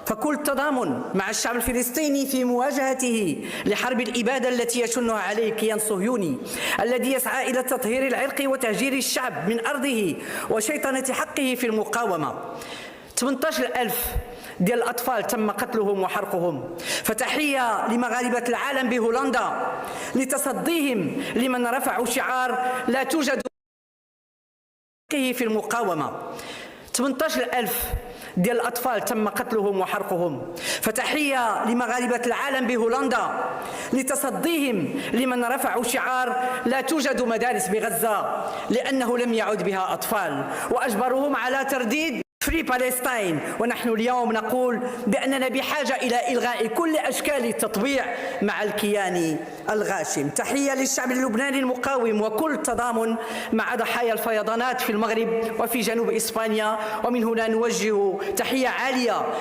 فكل تضامن مع الشعب الفلسطيني في مواجهته لحرب الإبادة التي يشنها عليه الكيان الصهيوني الذي يسعى إلى التطهير العرقي وتهجير الشعب من أرضه وشيطنة حقه في المقاومة. 18,000 ديال الأطفال تم قتلهم وحرقهم، فتحية لمغاربة العالم بهولندا لتصديهم لمن رفعوا شعار لا توجد في المقاومة. 18,000 ديال الأطفال تم قتلهم وحرقهم، فتحية لمغاربة العالم بهولندا لتصديهم لمن رفعوا شعار لا توجد مدارس بغزة لأنه لم يعد بها أطفال، وأجبروهم على ترديد فري بالستاين. ونحن اليوم نقول بأننا بحاجة إلى إلغاء كل أشكال التطبيع مع الكيان الغاشم. تحية للشعب اللبناني المقاوم وكل تضامن مع ضحايا الفيضانات في المغرب وفي جنوب إسبانيا. ومن هنا نوجه تحية عالية